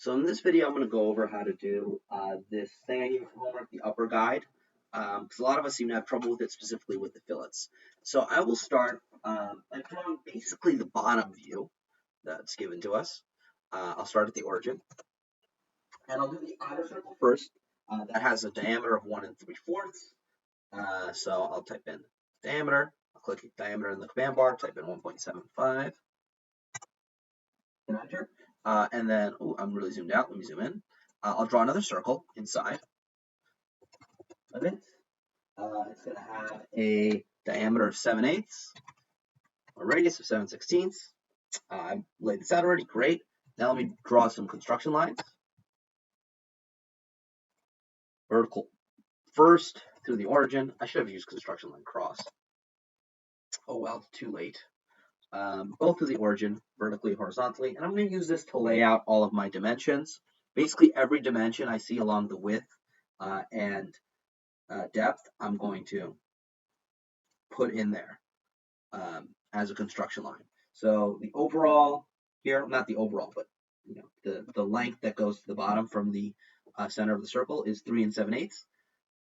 So in this video, I'm going to go over how to do this thing I gave for homework, the upper guide, because a lot of us seem to have trouble with it, specifically with the fillets. So I will start by drawing basically the bottom view that's given to us. I'll start at the origin, and I'll do the outer circle first. That has a diameter of 1 3/4. So I'll type in diameter. I'll click diameter in the command bar, type in 1.75, and enter. And then, I'm really zoomed out. Let me zoom in. I'll draw another circle inside of it. It's going to have a diameter of 7/8, a radius of 7/16. I've laid this out already. Great. Now let me draw some construction lines. Vertical first through the origin. I should have used construction line cross. Oh well, it's too late. Both through the origin, vertically, horizontally, and I'm going to use this to lay out all of my dimensions. Basically, every dimension I see along the width and depth, I'm going to put in there as a construction line. So the overall here, not the overall, but the length that goes to the bottom from the center of the circle is 3 7/8.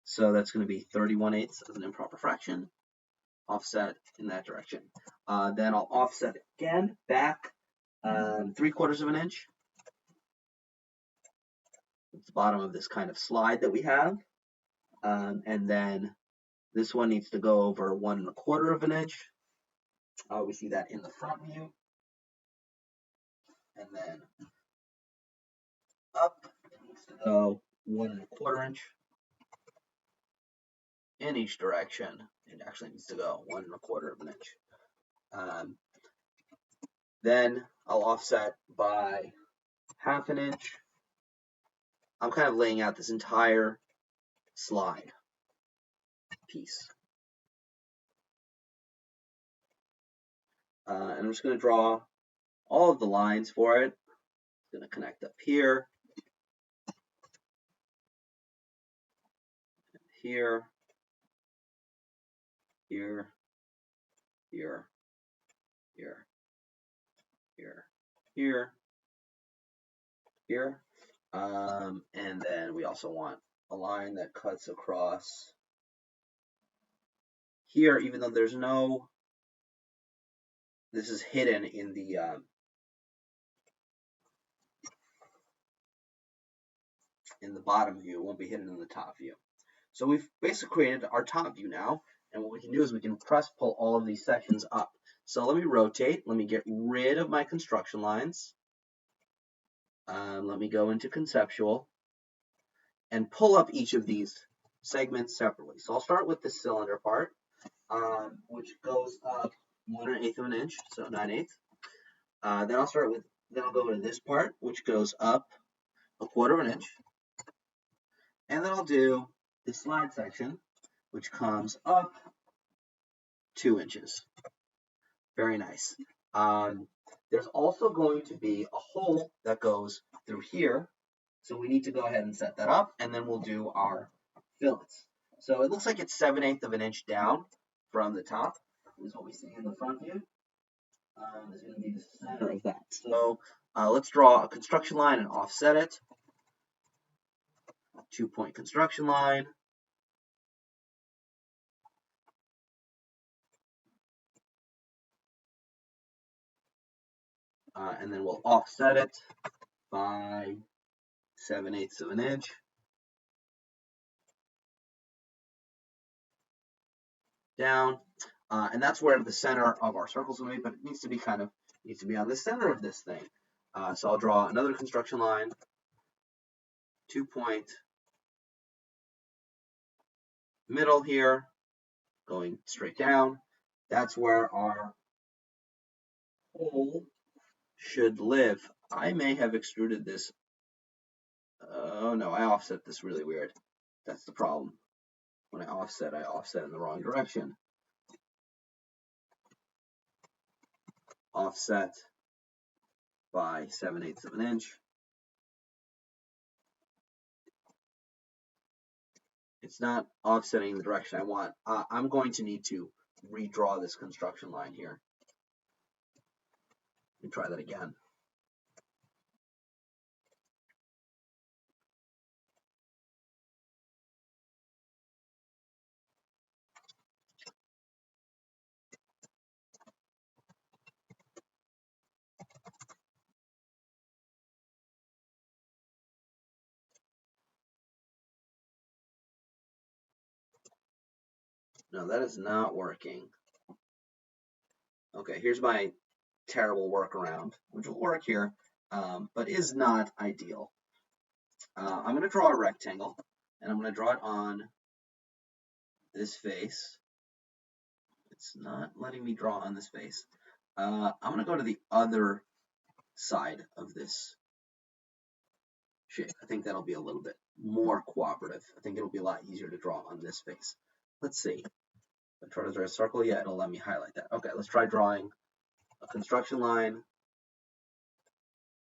So that's going to be 31/8 as an improper fraction. Offset in that direction. Then I'll offset again back 3/4 of an inch. It's the bottom of this kind of slide that we have. And then this one needs to go over 1 1/4 of an inch. We see that in the front view. And then up, it needs to go 1 1/4 inch in each direction. It actually needs to go 1 1/4 of an inch. Then I'll offset by 1/2 an inch. I'm kind of laying out this entire slide piece. And I'm just going to draw all of the lines for it. It's going to connect up here, here, here, here, here, here, here, here. And then we also want a line that cuts across here, even though there's no, this is hidden in the bottom view. It won't be hidden in the top view. So we've basically created our top view now, and what we can do is we can press pull all of these sections up. So let me rotate. Let me get rid of my construction lines. Let me go into conceptual and pull up each of these segments separately. So I'll start with the cylinder part, which goes up 1 1/8 of an inch, so 9/8. Then I'll go to this part, which goes up 1/4 of an inch. And then I'll do the slide section, which comes up 2 inches. Very nice. There's also going to be a hole that goes through here. So we need to go ahead and set that up, and then we'll do our fillets. So it looks like it's 7/8 of an inch down from the top. This is what we see in the front view. Is going to be the center of that. So let's draw a construction line and offset it. A 2-point construction line. And then we'll offset it by 7/8 of an inch. Down. And that's where the center of our circle is going to be, but it needs to be on the center of this thing. So I'll draw another construction line, 2-point middle here, going straight down. That's where our hole should live. I may have extruded this. Oh no, I offset this really weird. That's the problem. When I offset in the wrong direction. Offset by 7/8 of an inch. It's not offsetting the direction I want. I'm going to need to redraw this construction line here. Let me try that again. No, that is not working. Okay, here's my terrible workaround, which will work here, but is not ideal. I'm going to draw a rectangle, and I'm going to draw it on this face. It's not letting me draw on this face. I'm going to go to the other side of this shape. I think that'll be a little bit more cooperative. I think it'll be a lot easier to draw on this face. Let's see. If I try to draw a circle, yeah, it'll let me highlight that. Okay, let's try drawing a construction line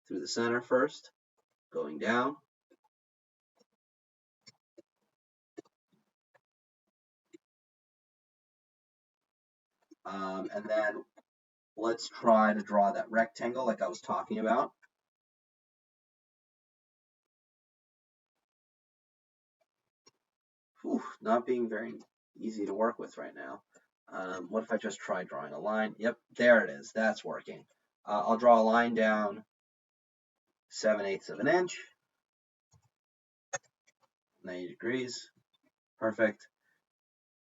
through the center first, going down. And then let's try to draw that rectangle like I was talking about. Whew, not being very easy to work with right now. What if I just try drawing a line? Yep, there it is. That's working. I'll draw a line down 7/8 of an inch, 90 degrees. Perfect.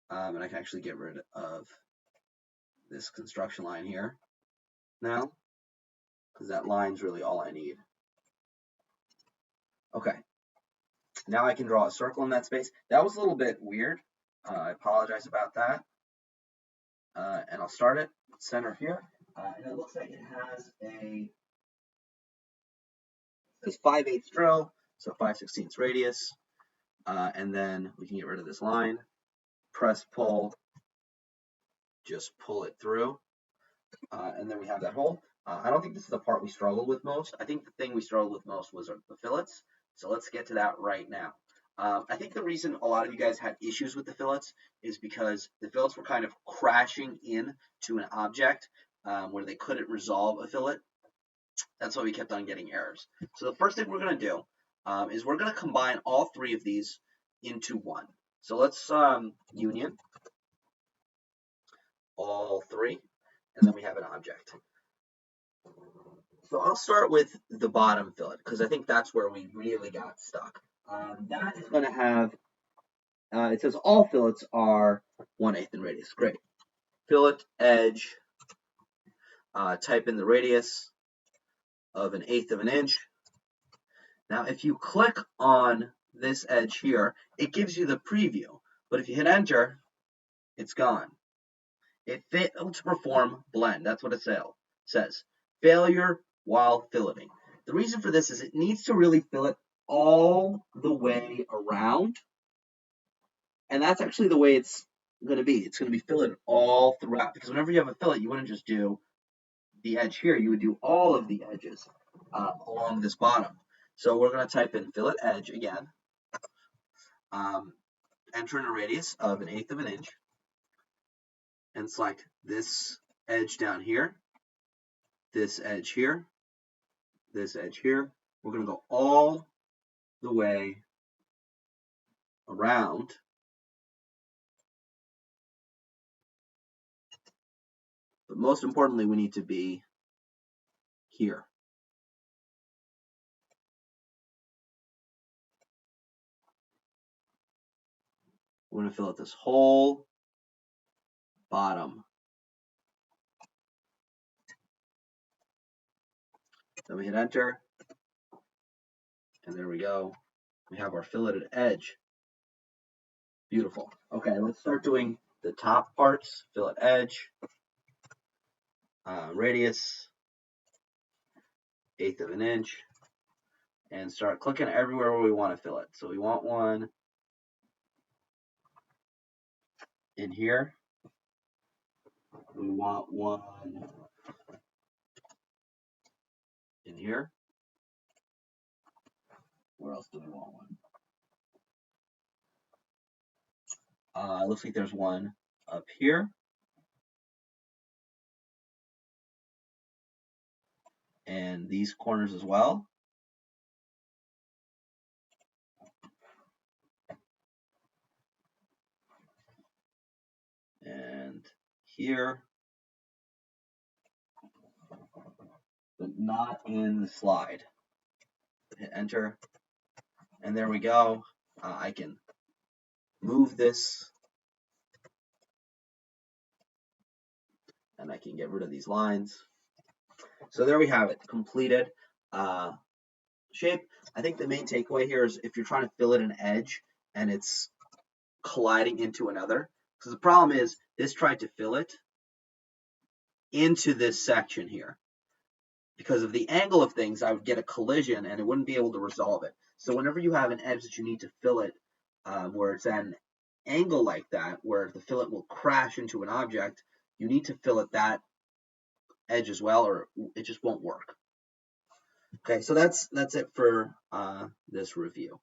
And I can actually get rid of this construction line here now, because that line's really all I need. Okay. Now I can draw a circle in that space. That was a little bit weird. I apologize about that. And I'll start it center here. And it looks like it has this 5/8 drill, so 5/16 radius. And then we can get rid of this line. Press, pull, just pull it through. And then we have that hole. I don't think this is the part we struggled with most. I think the thing we struggled with most was the fillets. So let's get to that right now. I think the reason a lot of you guys had issues with the fillets is because the fillets were kind of crashing in to an object where they couldn't resolve a fillet. That's why we kept on getting errors. So the first thing we're going to do is we're going to combine all three of these into one. So let's union all three, and then we have an object. So I'll start with the bottom fillet because I think that's where we really got stuck. That is going to have, it says all fillets are 1/8 in radius. Great. Fillet edge, type in the radius of 1/8 of an inch. Now, if you click on this edge here, it gives you the preview. But if you hit enter, it's gone. It failed to perform blend. That's what it says. Failure while filleting. The reason for this is it needs to really fillet all the way around. And that's actually the way it's going to be. It's going to be filleted all throughout. Because whenever you have a fillet, you wouldn't just do the edge here. You would do all of the edges along this bottom. So we're going to type in fillet edge again. Enter in a radius of 1/8 of an inch. And select this edge down here, this edge here, this edge here. We're going to go all the way around. But most importantly, we need to be here. We're going to fill out this whole bottom. Then we hit enter. And there we go. We have our filleted edge. Beautiful. Okay, let's start doing the top parts. Fillet edge, radius, 1/8 of an inch, and start clicking everywhere where we want to fillet. So we want one in here. We want one in here. Where else do we want one? Looks like there's one up here. And these corners as well. And here. But not in the slide. Hit enter. And there we go. I can move this and I can get rid of these lines. So there we have it, completed shape. I think the main takeaway here is if you're trying to fillet an edge and it's colliding into another, because the problem is this tried to fillet into this section here. Because of the angle of things, I would get a collision and it wouldn't be able to resolve it. So whenever you have an edge that you need to fillet, where it's at an angle like that, where the fillet will crash into an object, you need to fillet that edge as well, or it just won't work. Okay, so that's it for this review.